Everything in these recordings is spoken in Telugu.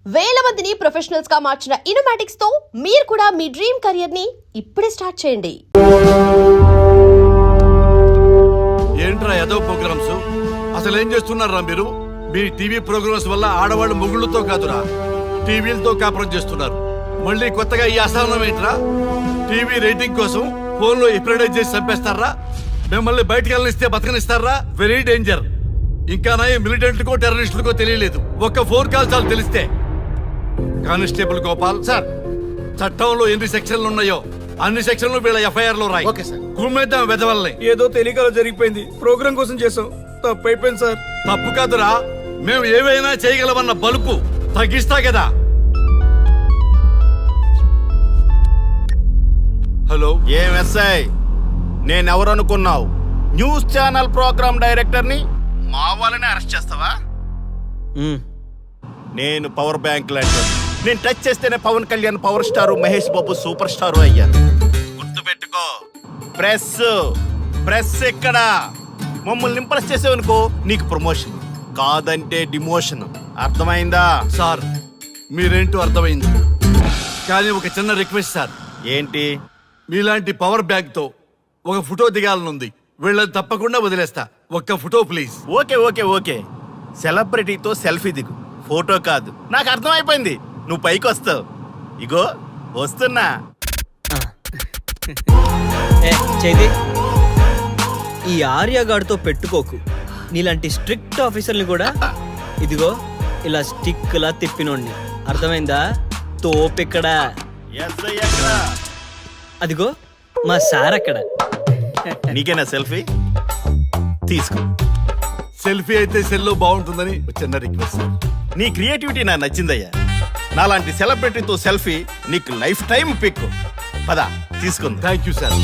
వేల మందిని ప్రొఫెషనల్స్ గా మార్చిన ఇనోమాటిక్స్ తో మీరు కూడా మీ డ్రీమ్ కెరియర్ ని ఇప్పుడే స్టార్ట్ చేయండి. ఏంట్రా ఏదో ప్రోగ్రామ్స్ అసలు ఏం చేస్తున్నారా మీరు? మీ టీవీ ప్రోగ్రామ్స్ వల్ల ఆడవాళ్ళు మొగుళ్ళతో కాదురా టీవీలతో కాపురం చేస్తున్నారు. మళ్ళీ కొత్తగా ఈ అసహనం ఏంట్రా? టీవీ రేటింగ్ కోసం ఫోన్లో ఎప్రిడైజ్ చేసి చంపేస్తారా? మిమ్మల్ని బయటకు వెళ్ళనిస్తే బతకనిస్తారా? Very danger. ఇంకా నయం మిలిటెంట్కో టెర్రరిస్టులకో తెలియలేదు, ఒక్క ఫోన్ కాల్ చాలు తెలిస్తే. కానిస్టేబుల్ గోపాల్ సార్, చట్టంలో ఎన్ని సెక్షన్లు ఉన్నాయో అన్ని సెక్షన్లు వీళ్ళ ఎఫ్ఐఆర్ లో రాయి. కుమ్మేద్దాం వెదవల్ని. ఏదో తెలియకలో జరిగిపోయింది, ప్రోగ్రామ్ కోసం చేసాం, తప్పు అయిపోయింది సార్. తప్పు కాదురా, మేము ఏవైనా చేయగలమన్న బలుపు తగ్గిస్తా కదా. హలో, ఏం ఎస్ఐ, నేనెవరనుకున్నావు? న్యూస్ ఛానల్ ప్రోగ్రామ్ డైరెక్టర్ ని మా వాళ్ళని అరెస్ట్ చేస్తావా? నేను పవర్ బ్యాంక్ లాంటి, నేను టచ్ చేస్తేనే Pawan Kalyan power star, Mahesh Babu super star అయ్యాను. గుర్తుపెట్టుకో, ప్రెస్ ఇక్కడ మమ్మల్ని ఇంప్రెస్ చేసేవనుకో నీకు ప్రమోషన్, కాదంటే డిమోషన్. అర్థమైందా? సార్ మీరేంటో అర్థమైంది, కానీ ఒక చిన్న రిక్వెస్ట్ సార్. ఏంటి? మీలాంటి పవర్ బ్యాంక్ తో ఒక ఫోటో దిగాలనుంది, వీళ్ళని తప్పకుండా వదిలేస్తా. ఒక్క ఫోటో ప్లీజ్. ఓకే సెలబ్రిటీతో సెల్ఫీ దిగు, ఫోటో కాదు. నాకు అర్థమైపోయింది, నువ్వు పైకి వస్తావు. ఇగో వస్తున్నా. చైతి, ఈ ఆర్యగాడితో పెట్టుకోకు. నీలాంటి స్ట్రిక్ట్ ఆఫీసర్ని కూడా ఇదిగో ఇలా స్టిక్ లా తిప్పినోడిని. అర్థమైందా? తోపిక్కడ. అదిగో మా సార్ అక్కడ. నీకేనా సెల్ఫీ? తీసుకో. సెల్ఫీ అయితే సెల్లో బాగుంటుందని చిన్న రిక్వెస్ట్ సార్. నీ క్రియేటివిటీ నాకు నచ్చిందయ్యా. నాలాంటి సెలబ్రిటీతో సెల్ఫీ నీకు లైఫ్ టైం పిక్. పద తీసుకుంది. Thank you sir.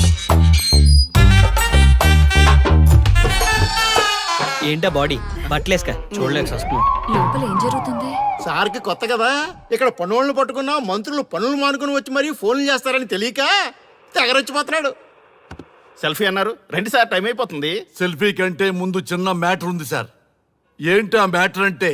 ఏంటా బాడీ బట్టలేసుక చూడలేక వస్తున్నాం. లోపల ఏం జరుగుతుంది? సార్కి కొత్త కదా, ఇక్కడ పనులను పట్టుకున్నా మంత్రులు పనులు మానుకుని వచ్చి మరీ ఫోన్లు చేస్తారని తెలియక తెగరొచ్చిపోతున్నాడు. సెల్ఫీ అన్నారు, రండి సార్, టైం అయిపోతుంది. సెల్ఫీ కంటే ముందు చిన్న మ్యాటర్ ఉంది సార్. ఏంటి ఆ మ్యాటర్ అంటే,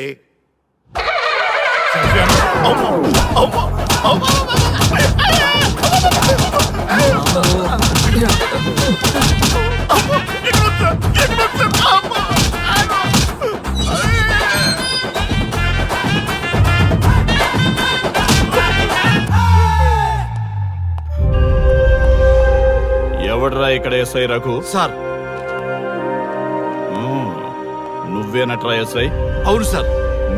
ఎవడ్రా ఇక్కడ ఎస్ఐ రఘు? సార్ నువ్వేనట్రా ఎస్ఐ? అవును సార్.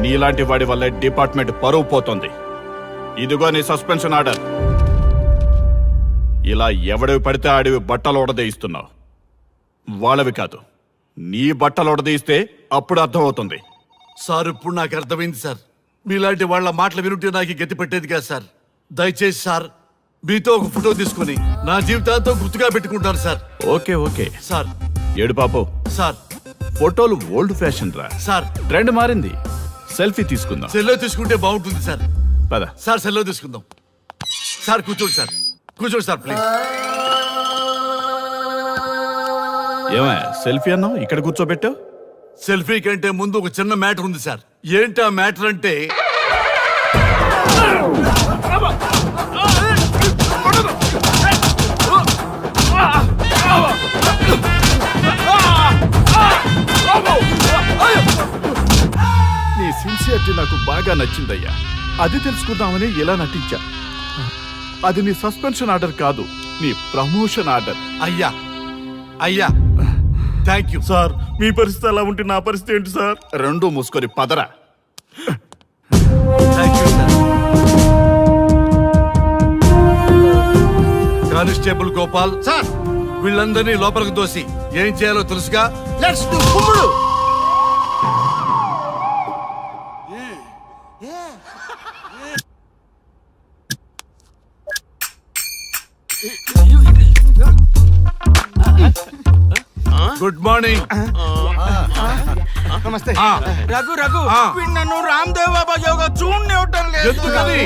నీలాంటి వాడి వల్ల డిపార్ట్మెంట్ పరువు పోతుంది. ఇదిగో నీ సస్పెన్షన్ ఆర్డర్. ఇలా ఎవడివి పడితే ఆడివి బట్టలు ఉడదీయిస్తున్నావు. వాళ్ళవి కాదు, నీ బట్టలు ఉడదీయిస్తే అప్పుడు అర్థమవుతుంది. సార్ ఇప్పుడు నాకు అర్థమైంది సార్. మీలాంటి వాళ్ళ మాటలు వినుంటే నాకు గతి పెట్టేది కాదు సార్. దయచేసి సార్, మీతో ఒక ఫోటో తీసుకుని నా జీవితాంతో గుర్తుగా పెట్టుకుంటాను సార్. Okay sir. ఏడు పాపం సార్, ఫోటోలు ఓల్డ్ ఫ్యాషన్ రా సార్. ట్రెండ్ మారింది. సెల్ఫీ తీసుకుందాం. సెల్లో తీసుకుంటే బాగుంటుంది సార్. పద సార్, సెల్లో తీసుకుందాం. సార్ కూర్చోండి సార్, కూర్చోండి సార్ ప్లీజ్. ఏమయ్య సెల్ఫీ అన్నావు, ఇక్కడ కూర్చోబెట్టావు? సెల్ఫీ కంటే ముందు ఒక చిన్న మ్యాటర్ ఉంది సార్. ఏంటి ఆ మ్యాటర్ అంటే, నీ సిన్సియరిటీ నాకు బాగా నచ్చిందయ్యా. అది తెలుసుకుందామని ఇలా నటించా. అది నీ సస్పెన్షన్ ఆర్డర్ కాదు, నీ ప్రమోషన్ ఆర్డర్. అయ్యా థ్యాంక్ యూ సార్. మీ పరిస్థితి అలా ఉంటే నా పరిస్థితి ఏంటి సార్? రెండు మూసుకొని పదరా. Thank you sir. Constable Gopal sir, వీళ్ళందరినీ లోపలికి దోసి ఏం చేయాలో తెలుసుగా. లెట్స్ డు కుమ్ముడు. Good morning. నమస్తే. రఘు ఆ. నన్ను రామ్దేవ్ బాబా యోగా చూడనివ్వటం లేదు. ఎందుకని?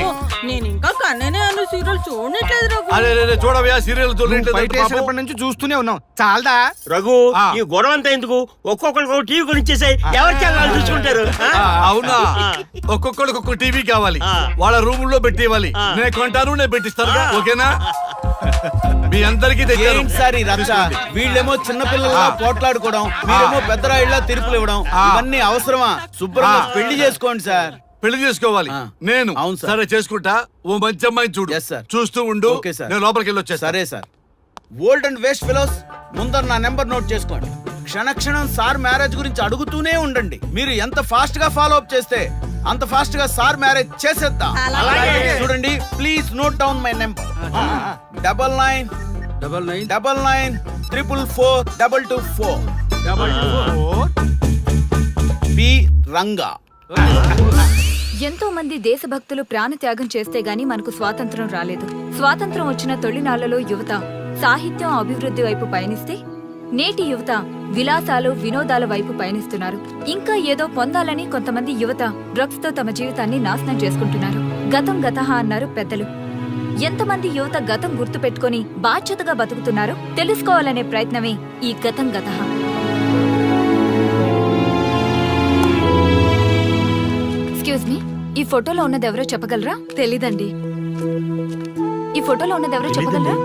నేను ఇంకా కన్ననే అను సీరియల్ చూడట్లేదు రఘు. అరే రే చూడవయ్యా సీరియల్ బయట వేసినప్పటి నుంచి చూస్తూనే ఉన్నాం చాలదా? రఘు ఆ. ఈ గొడవ అంతా ఎందుకు? ఒక్కొక్కరికి ఒక టీవీ కొనిచ్చేసాయి, ఎవరి ఛానల్ చూసుకుంటారు. అవునా ఒక్కొక్కడికి ఒక్కొక్క టీవీ కావాలి, ఆ. వాళ్ళ రూమ్ లో పెట్టి ఇవ్వాలి. ఆ. నేను కొంటాను, నేను పెట్టిస్తాను. ఓకేనా? మీ అందరికి ఏంటి సార్ ఈ రచ్చ? వీళ్ళేమో చిన్నపిల్లలా పోట్లాడుకోవడం, మీరేమో పెద్దరాయిళ్ళ తీర్పులు ఇవ్వడం, ఇవన్నీ అవసరమా? శుభ్రంగా పెళ్లి చేసుకోండి సార్. పెళ్లి చేసుకోవాలి. ఆ. నేను అవును సార్. సరే చేసుకుంటా. ఓ మంచి అమ్మాయిని చూడు. Yes, sir. చూస్తూ ఉండు. Okay sir. నేను లోపలికి వెళ్ళి వచ్చేస్తా. సరే sir. Old and waste fellows, ముందర నా నెంబర్ నోట్ చేసుకోండి. క్షణక్షణం సార్ మ్యారేజ్ గురించి అడుగుతూనే ఉండండి. మీరు ఎంత ఫాస్ట్ గా ఫాలో అప్ చేస్తే అంత ఫాస్ట్ గా సార్ మ్యారేజ్ చేసేద్దాం. అలాగే. చూడండి, please note down my number. 99 99 444 224 P Ranga. ఎంతో మంది దేశభక్తులు ప్రాణత్యాగం చేస్తే గాని మనకు స్వాతంత్రం రాలేదు. స్వాతంత్రం వచ్చిన తొలినాళ్లలో యువత సాహిత్యం అభివృద్ధి వైపు పయనిస్తే నేటి యువత విలాసాలు వినోదాల వైపు పయనిస్తున్నారు. ఇంకా ఏదో పొందాలని కొంతమంది యువత డ్రగ్స్ తో తమ జీవితాన్ని నాశనం చేసుకుంటున్నారు. గతం గతహ అన్నారు పెద్దలు. ఎంతమంది యువత గతం గుర్తు పెట్టుకుని బాధ్యతగా బతుకుతున్నారో తెలుసుకోవాలనే ప్రయత్నమే ఈ గతం గతహ. ఎక్స్క్యూజ్ మీ, ఈ ఫోటోలో ఉన్నది ఎవరో చెప్పగలరా? తెలీదండి. ఈ ఫోటోలో ఉన్నది ఎవరో చెప్పగలరా?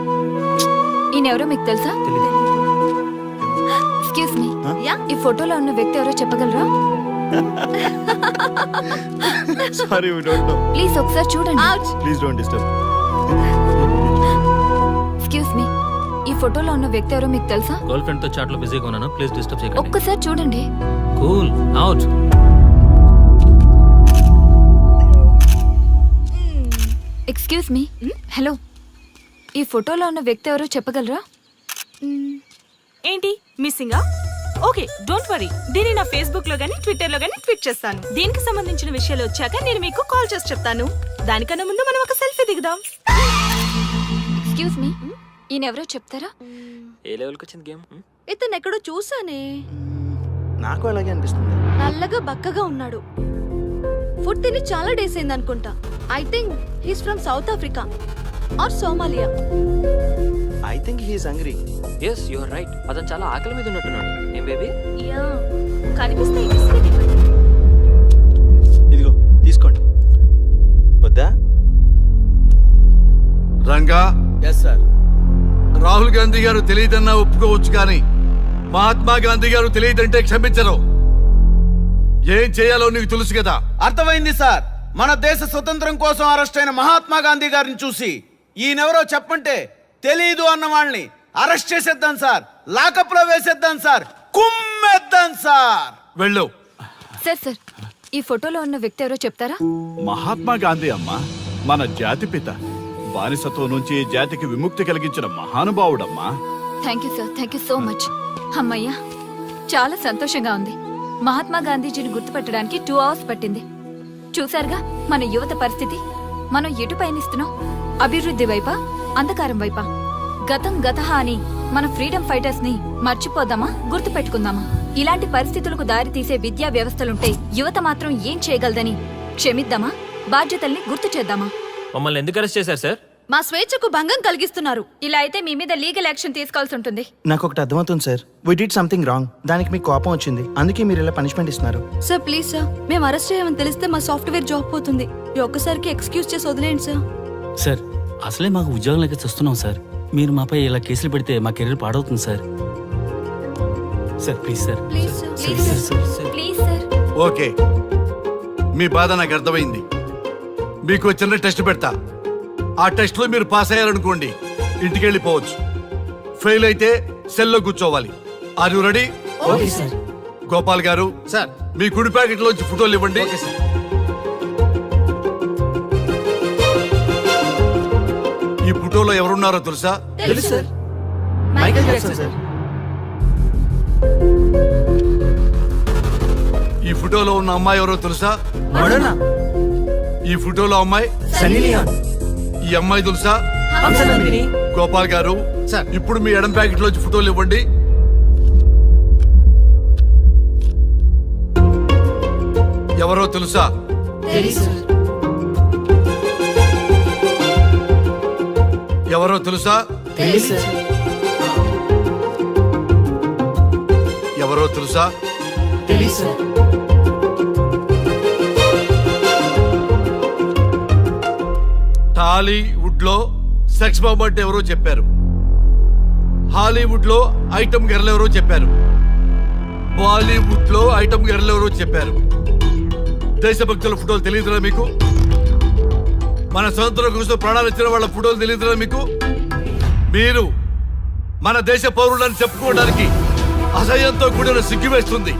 ఈయనెవరో మీకు తెలుసా? ఎక్స్క్యూజ్ మీ, ఈ ఫోటోలో ఉన్న వ్యక్తి ఎవరో చెప్పగలరా? Sorry we don't know. Please ఒకసారి చూడండి. Please don't disturb. Excuse me, ఈ ఫోటోలో ఉన్న వ్యక్తి ఎవరో మీకు తెలుసా? గర్ల్ ఫ్రెండ్ తో చాట్ లో బిజీగా ఉన్నాను, ప్లీజ్ డిస్టర్బ్ చేయకండి. ఒక్కసారి చూడండి. Cool out. Excuse me, hello, ఈ ఫోటోలో ఉన్న వ్యక్తి ఎవరో చెప్పగలరా? ఏంటి మిస్సింగా? Okay, don't worry. దీన్ని నా ఫేస్బుక్ లో గానీ ట్విట్టర్ లో గానీ ట్వీట్ చేస్తాను. దీనికి సంబంధించిన విషయాలు వచ్చాక నేను మీకు కాల్ చేసి చెప్తాను. దానికన్నా ముందు మనం ఒక సెల్ఫీ దిగుదాం. ఎక్స్క్యూజ్ మీ, ఈయన ఎవరో చెప్తారా? ఏ లెవెల్కి వచ్చింది గేమ్? ఇతను ఎక్కడో చూసానే. నాకు అలాగే అనిపిస్తుంది. నల్లగా బక్కగా ఉన్నాడు. ఫుడ్ తిని చాలా డేస్ అయింది అనుకుంటా. I think he's from South Africa or Somalia. I think he is hungry. Yes you are right. అతను చాలా ఆకలి మీద ఉన్నట్టున్నాడు. ఏం బేబీ? యా, కనిపిస్తే ఈ బిస్కెట్ ఇవ్వండి. ఇదిగో తీసుకోండి. వద్దా? Ranga, yes sir. రాహుల్ గాంధీ గారు తెలియదన్నా ఒప్పుకోవచ్చు, కానీ మహాత్మా గాంధీ గారు తెలియదంటే క్షమించరు. ఏం చేయాలో నీకు తెలుసు కదా. అర్థమైంది సార్. మన దేశ స్వతంత్రం కోసం అరెస్ట్ అయిన మహాత్మా గాంధీ గారిని చూసి ఈయనెవరో చెప్పంటే తెలీదు అన్న వాళ్ళని అరెస్ట్ చేసేద్దాం సార్. లాకప్ లో వేసేద్దాం సార్. కుమ్మేద్దాం సార్. వెళ్ళు. సార్ సార్, ఈ ఫోటోలో ఉన్న వ్యక్తి ఎవరో చెప్తారా? మహాత్మా గాంధీ అమ్మ మన జాతిపిత. బానిసత్వం నుంచి జాతికి విముక్తి కలిగించిన మహానుభావుడమ్మా. Thank you sir, thank you so much. అమ్మయ్యా, చాలా సంతోషంగా ఉంది. మహాత్మా గాంధీజీని గుర్తుపట్టడానికి 2 hours పట్టింది. చూసారుగా మన యువత పరిస్థితి. మనం ఎటు పయనిస్తున్నాం? అభివృద్ధి వైపా, అంధకారం వైపా? గతం గతహ అని మన ఫ్రీడమ్ ఫైటర్స్ ని మర్చిపోదామా, గుర్తు పెట్టుకుందామా? ఇలాంటి పరిస్థితులకు దారి తీసే విద్యా వ్యవస్థలుంటే యువత మాత్రం ఏం చేయగలదని క్షమిద్దామా, బాధ్యతల్ని గుర్తు చేద్దామా? మమ్మల్ని ఎందుకు అరెస్ట్ చేశారు సార్? మా స్వేచ్ఛకు భంగం కలిగిస్తున్నారు. ఇలా అయితే మీ మీద లీగల్ యాక్షన్ తీసుకోవాల్సి ఉంటుంది. నాకు ఒకటి అర్థమవుతుంది sir. We did something wrong. దానికి మీకు కోపం వచ్చింది, అందుకే మీరు ఇలా పనిష్మెంట్ ఇస్తున్నారు. సార్ ప్లీజ్ సార్, మేము అరెస్ట్ చేయమని తెలిస్తే మా సాఫ్ట్వేర్ జాబ్ పోతుంది. ఈ ఒక్కసారికి ఎక్స్క్యూజ్ చేసి వదిలేండి సార్. సార్, అసలే మాకు ఉద్యోగం లేక చూస్తున్నాం సార్. మీరు మాపై ఇలా కేసులు పెడితే మా కెరీర్ పాడవుతుంది sir. Sir please sir. Please sir. Please sir, please sir. Okay, మీ బాధ నాకు అర్థమైంది. మీకు చిన్న టెస్ట్ పెడతా. ఆ టెస్ట్ లో మీరు పాస్ అయ్యారనుకోండి, ఇంటికి వెళ్ళిపోవచ్చు. ఫెయిల్ అయితే సెల్లో కూర్చోవాలి. Are you ready? Okay sir. Gopal garu, sir. మీ కుడి ప్యాకెట్ లోంచి ఫోటోలు ఇవ్వండి. Okay sir. ఈ ఫోటోలో ఎవరున్నారో తెలుసా? తెలుసు సార్. Michael Jackson sir. ఈ ఫోటోలో ఉన్న అమ్మాయి ఎవరో తెలుసా? మడోనా. ఈ ఫోటోలో అమ్మాయి సన్నీ లియోన్. ఈ అమ్మాయి తెలుసా? హంసనందిని. గోపాల్ గారు, సార్. ఇప్పుడు మీ ఎడం ప్యాకెట్ లోంచి ఫోటోలు ఇవ్వండి. ఎవరో తెలుసా? తెలుసు సార్. ఎవరో తెలుసా? ఎవరో తెలుసా? టాలీవుడ్ లో సెక్స్ బాంబ్ అంటే ఎవరో చెప్పారు. హాలీవుడ్ లో ఐటమ్ గర్ల్ ఎవరో చెప్పారు. బాలీవుడ్ లో ఐటమ్ గర్ల్ ఎవరో చెప్పారు. దేశభక్తుల ఫోటోలు తెలియదురా మీకు? మన స్వతంత్రం కోసం ప్రాణాలు ఇచ్చిన వాళ్ళ ఫోటోలు తెలియదురా మీకు? మీరు మన దేశ పౌరులని చెప్పుకోవడానికి అసహ్యంతో కూడిన సిగ్గు వేస్తుంది,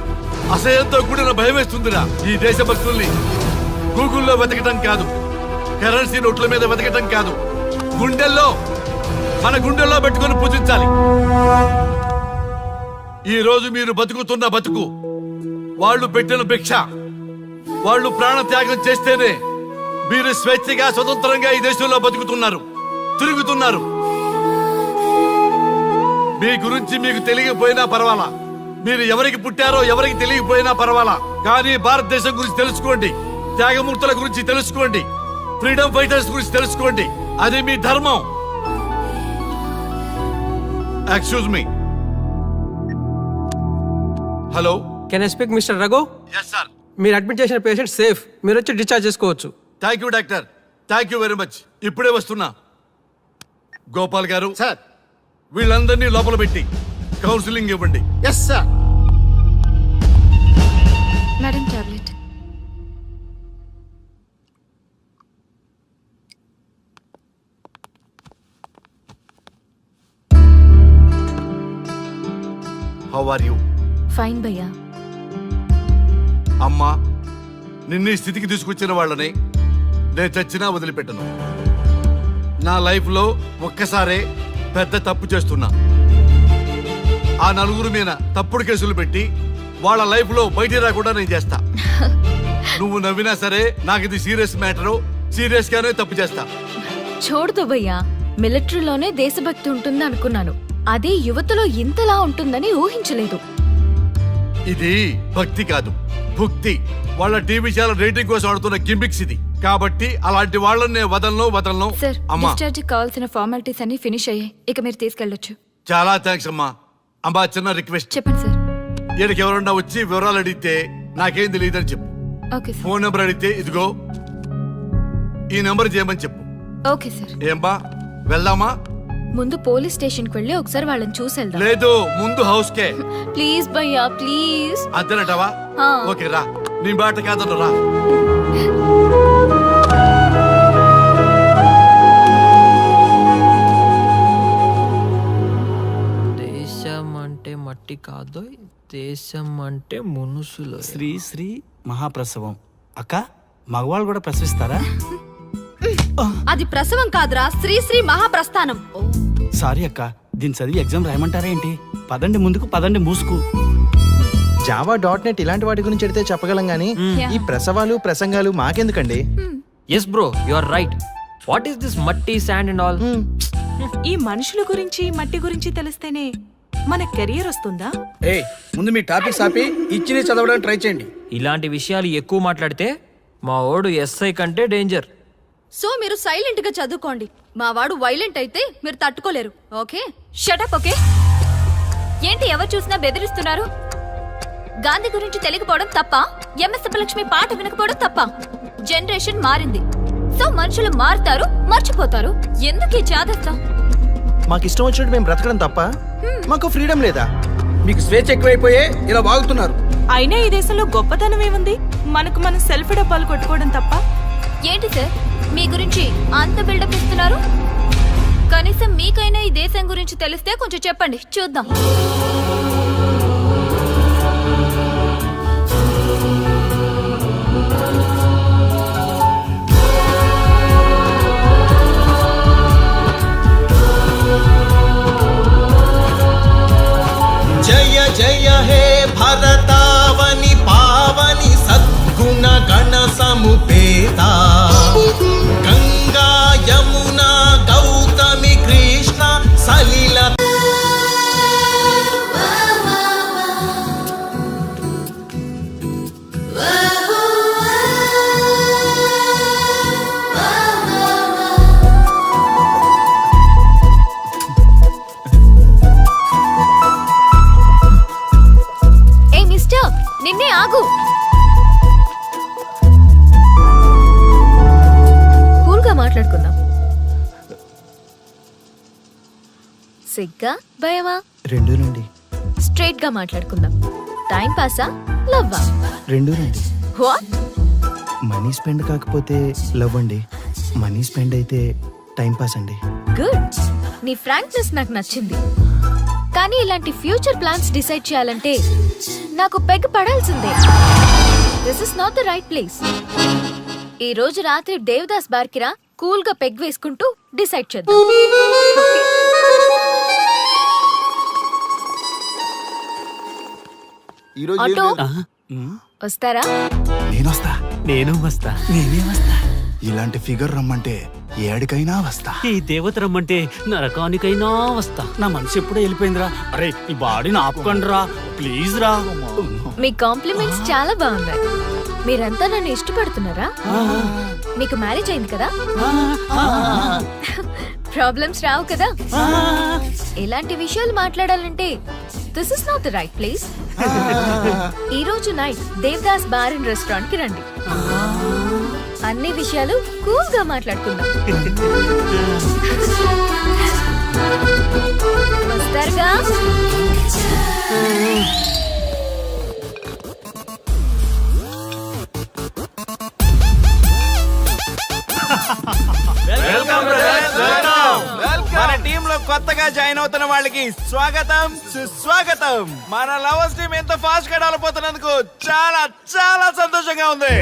అసహ్యంతో కూడిన భయం వేస్తుందిరా. ఈ దేశభక్తుల్ని గూగుల్లో వెతకటం కాదు, కరెన్సీ నోట్ల మీద వెతకటం కాదు, మన గుండెల్లో పెట్టుకొని పూజించాలి. ఈ రోజు మీరు బతుకుతున్న బతుకు వాళ్ళు పెట్టిన భిక్ష. వాళ్ళు ప్రాణ త్యాగం చేస్తేనే మీరు స్వేచ్ఛగా స్వతంత్రంగా ఈ దేశంలో బతుకుతున్నారు, తిరుగుతున్నారు. మీ గురించి మీకు తెలియకపోయినా పర్వాలా, మీరు ఎవరికి పుట్టారో ఎవరికి తెలియకపోయినా పర్వాలా, కానీ భారతదేశం గురించి తెలుసుకోండి, త్యాగమూర్తుల గురించి తెలుసుకోండి, ఫ్రీడమ్ ఫైటర్స్ గురించి తెలుసుకోండి. అది మీ ధర్మం. Excuse me. Hello, can I speak mister Raghu? Yes sir. మీరు అడ్మిట్ చేసిన పేషెంట్ సేఫ్, మీరు వచ్చి డిశ్చార్జ్ చేసుకోవచ్చు. Thank you doctor, thank you very much. ఇప్పుడే వస్తున్నా. గోపాల్ గారు సార్. వీళ్ళందరినీ లోపల పెట్టి కౌన్సిలింగ్ ఇవ్వండి. Yes sir. Madam tablet. How are you? Fine భయ్యా. అమ్మా, నిన్ను ఈ స్థితికి తీసుకొచ్చిన వాళ్ళని నేను చచ్చినా వదిలిపెట్టను. నా లైఫ్లో ఒక్కసారే పెద్ద తప్పు చేస్తున్నా. ఆ నలుగురు మీద తప్పుడు కేసులు పెట్టి వాళ్ళ లైఫ్లో బయట రాకుండా నేను చేస్తా. నువ్వు నవ్వినా సరే నాకు ఇది సీరియస్ మ్యాటరు, సీరియస్ గానే తప్పు చేస్తా. చూడదు భయ్యా, మిలిటరీలోనే దేశభక్తి ఉంటుంది అనుకున్నాను, అదే యువతలో ఇంతలా ఉంటుందని ఊహించలేదు. ఇది భక్తి కాదు, భుక్తి. వాళ్ళ టీవీ ఛానల్ రేటింగ్ కోసం ఆడుతున్న గిమిక్స్ ఇది. కాబట్టి అలాంటి వాళ్ళని నేను వదలను. సార్, అమ్మా, డిశ్చార్జ్ కావాల్సిన ఫార్మాలిటీస్ అన్ని ఫినిష్ అయ్యాయి, ఇక మీరు తీసుకెళ్ళొచ్చు. చాలా థ్యాంక్స్ అమ్మా. అమ్మా, చిన్న రిక్వెస్ట్. చెప్పండి సార్. ఈయనకి ఎవరన్నా వచ్చి వివరాలు అడిగితే నాకేం తెలియదని చెప్పు. Okay sir. ఫోన్ నెంబర్ అడిగితే ఇదిగో ఈ నెంబర్ చేయమని చెప్పు. Okay sir. ఏం బా, వెళ్దామా? ముందు పోలీస్ స్టేషన్ కి వెళ్ళి ఒకసారి వాళ్ళని చూసి వెళ్దాం. లేదు, ముందు హౌస్ కే. ప్లీజ్ భయ్యా, ప్లీజ్. అంతేనటవా? ఓకే రా, నీ బాట కాదన్న రా. దేశం అంటే మట్టి కాదు, దేశం అంటే మనుషులు. శ్రీ శ్రీ మహాప్రసవం. అక్క, మగవాళ్ళు కూడా ప్రసవిస్తారా? అది ప్రసవం కాదురా, శ్రీ శ్రీ మహాప్రస్థానం. సారీ అక్క, దీని చదివి ఎగ్జామ్ రాయమంటారా ఏంటి? పదండి ముందుకు, పదండి మూసుకు. java.net ఇలాంటి వాటి గురించి అడిగితే చెప్పగలం గానీ ఈ ప్రసవాలు ప్రసంగాలు మాకెందుకండి? Yes bro, you are right. What is this మట్టి, శాండ్ అండ్ ఆల్? ఈ మనుషుల గురించి మట్టి గురించి తెలిస్తేనే మన కెరియర్ వస్తుందా? ఏయ్, ముందు మీ టాపిక్స్ ఆపి ఇచ్చి చదవడానికి ట్రై చేయండి. ఇలాంటి విషయాలు ఎక్కువ మాట్లాడితే మా ఓడు ఎస్ఐ కంటే డేంజర్. సో మీరు సైలెంట్ గా చదువుకోండి. మా వాడు వైలెంట్ అయితే మీరు తట్టుకోలేరు. Okay, shut up. ఓకే, ఏంటి ఎవరు చూసినా బెదిరిస్తున్నారు? గాంధీ గురించి తెలియకపోవడం తప్ప, ఎంఎస్ సుబ్బలక్ష్మి పాట వినకపోవడం తప్ప? జనరేషన్ మారింది, సో మనుషులు మారుతారు, మర్చిపోతారు. ఎందుకు ఈ చాదస్తం? మాకు ఇష్టం వచ్చినట్టు మేము బ్రతకడం తప్ప మాకు ఫ్రీడమ్ లేదా? మీకు స్వేచ్ఛ ఎక్కువైపోయే ఇలా వాగుతున్నారు. అయినా ఈ దేశంలో గొప్పతనం ఏముంది? మనకు మనం సెల్ఫ్ డబ్బాలు కొట్టుకోవడం తప్ప. ఏంటి సార్ మీ గురించి అంత బిల్డప్ ఇస్తున్నారు? కనీసం మీకైనా ఈ దేశం గురించి తెలిస్తే కొంచెం చెప్పండి, చూద్దాం. జయ జయ హే భరతావని పావని సద్గుణ గణ సముపేత గంగా యమునా గౌతమి కృష్ణ సలిల మాట్లాడుకుందాం. సిగ్గా భయమా? రెండు రండి. స్ట్రైట్ గా మాట్లాడుకుందాం. టైం పాసా లవ్వా? రెండు రండి. వాట్? మనీ స్పెండ్ కాకపోతే లవ్ అండి, మనీ స్పెండ్ అయితే టైం పాస్ అండి. గుడ్. నీ ఫ్రాంక్నెస్ నాకు నచ్చింది. కానీ ఇలాంటి ఫ్యూచర్ ప్లాన్స్ డిసైడ్ చేయాలంటే నాకు పెగ్ పడాల్సిందే. This is not the right place. ఈ రోజు రాత్రి దేవదాస్ బార్కి రా, కూల్ గా పెగ్ వేసుకుంటూ డిసైడ్ చేద్దాం. ఆటో వస్తారా? నేనొస్తా. నేను వస్తా. నేనే వస్తా. ఇలాంటి ఫిగర్ రమ్మంటే ఏడికైనా వస్తా. ఈ దేవత రమ్మంటే నరకానికైనా వస్తా. నా మనసు ఎప్పుడో వెళ్ళిపోయిందిరా. అరే ఈ బాడీని ఆపుకండిరా ప్లీజ్ రా. మీ కాంప్లిమెంట్స్ చాలా బాగున్నాయి. మీరంతా నన్ను ఇష్టపడుతున్నారా? మీకు మ్యారేజ్ అయింది కదా? ప్రాబ్లమ్స్ రావు కదా? ఇలాంటి విషయాలు మాట్లాడాలంటే this is not the right place. ఈ రోజు night Devdas bar and restaurant కి రండి. అన్ని విషయాలు కూల్ గా మాట్లాడుకుందాం. వస్తారుగా? మన టీమ్ లో కొత్తగా జాయిన్ అవుతున్న వాళ్ళకి స్వాగతం సుస్వాగతం. మన లవర్స్ టీం ఎంత ఫాస్ట్ గా డెవలప్ అవుతున్నందుకు చాలా చాలా సంతోషంగా ఉంది.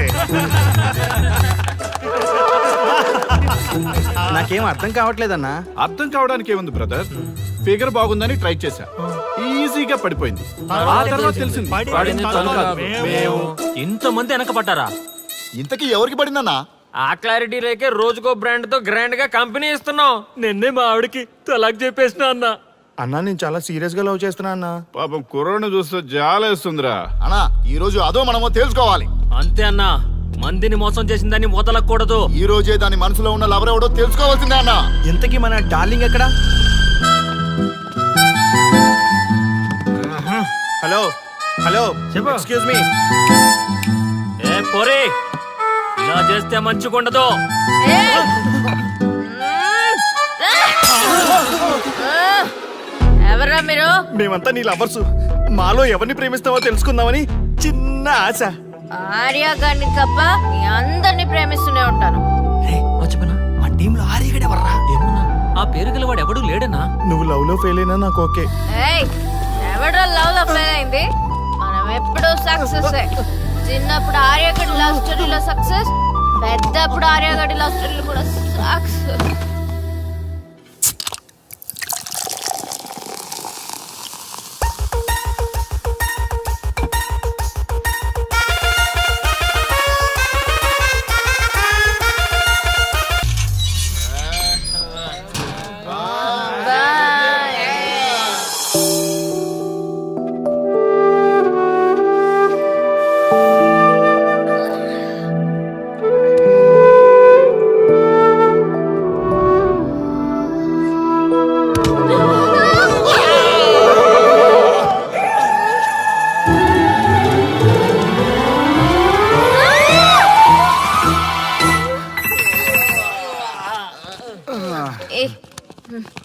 నాకేం అర్థం కావట్లేదన్నా. అర్థం కావడానికి ఏముంది బ్రదర్, ఫిగర్ బాగుందని ట్రై చేశా, ఈజీగా పడిపోయింది. ఆ తర్వాత తెలిసింది పడింది తను కాదు, మేము. ఇంతమంది వెనకపడ్డారా? ఇంతకీ ఎవరికి పడిందన్నా? ఆ క్లారిటీ లేకే రోజుకో బ్రాండ్ తో గ్రాండ్ గా కంపెనీ ఇస్తున్నాం. నిన్నే మా ఆవిడకి తలాక్ చెప్పేసిన అన్న. అన్నా నేను చాలా సీరియస్ గా లవ్ చేస్తున్నా అన్నా. పాపం కుర్రోడ్ని చూస్తే జాలేస్తుందిరా. అన్నా ఈ రోజు అదో మనమో తెలుసుకోవాలి. అంతే అన్నా, మందిని మోసం చేసిందని వదలకూడదు. ఈ రోజే దాని మనసులో ఉన్న లవర్ ఎవడో తెలుసుకోవాల్సిందే అన్నా. ఇంతకీ మన డార్లింగ్ ఎక్కడ? Hello hello excuse me. ఏ పోరే, ఇలా చేస్తే మంచిగుండదు. ఎవరా మీరు? మేమంతా నీ లవర్స్. మాలో ఎవరిని ప్రేమిస్తావో తెలుసుకుందామని చిన్న ఆశ. ఆర్య గారిని తప్ప మీ అందరిని ప్రేమిస్తూనే ఉంటాను. మా టీంలో ఆర్యగడే వర్రా. ఏమన్నా ఆ పేరు గల వాడు ఎవడు లేడన్నా? నువ్వు లవ్ లో ఫెయిల్ అయినా నాకు ఓకే. ఎవడో లవ్ లో ఫెయిల్ అయింది? మనం ఎప్పుడూ సక్సెస్. చిన్నప్పుడు ఆర్యగడి లవ్ స్టోరీలో సక్సెస్, పెద్దప్పుడు ఆర్యగడి లవ్ స్టోరీలో కూడా సక్సెస్.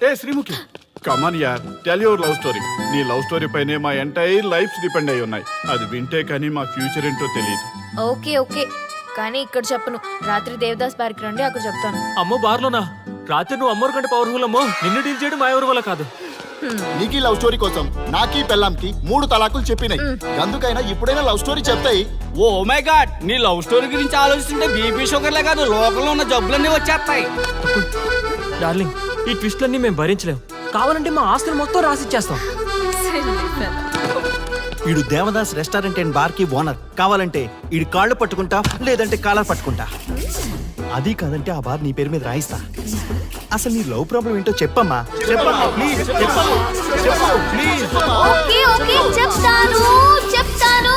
ఏ శ్రీముఖి, కమాన్ యార్, టెల్ యువర్ లవ్ స్టోరీ. నీ లవ్ స్టోరీ పైనే మా ఎంటైర్ లైఫ్ డిపెండ్ అయి ఉన్నాయి. అది వింటే కానీ మా ఫ్యూచర్ ఏంటో తెలియదు. ఓకే ఓకే, కానీ ఇక్కడ చెప్పను. రాత్రి దేవదాస్ బార్కి రండి, అక్కడ చెప్తాను. అమ్మో బార్లోనా? రాత్రి నువ్వు అమ్మోరు కంటే పవర్ఫుల్ అమ్మో. నిన్ను డీల్ చేయడం మా ఎవరి వల్ల కాదు. నీకీ లవ్ స్టోరీ కోసం నాకీ పెళ్ళాంకి 3 తలాకులు చెప్పినాయి. అందుకైనా ఇప్పుడైనా లవ్ స్టోరీ చెప్తాయి. ఓ మై గాడ్, నీ లవ్ స్టోరీ గురించి ఆలోచిస్తుంటే బీపీ షుగర్లే కాదు లోకంలో ఉన్న జబ్బులన్నీ వచ్చేస్తాయి. డార్లింగ్, ఈ ట్విస్ట్లన్నీ మేము భరించలేం. కావాలంటే మా ఆస్తులు మొత్తం రాసిచ్చేస్తాం. ఈడు దేవదాస్ రెస్టారెంట్ అండ్ బార్ కి ఓనర్. కావాలంటే ఈడు కాళ్ళు పట్టుకుంటా, లేదంటే కాలర్ పట్టుకుంటా. అది కాదంటే ఆ బార్ నీ పేరు మీద రాయిస్తా. అసలు నీ లవ్ ప్రాబ్లం ఏంటో చెప్పమ్మా. చెప్పమ్మా ప్లీజ్, చెప్పమ్మా, చెప్పు ప్లీజ్. ఓకే ఓకే చెప్తాను చెప్తాను.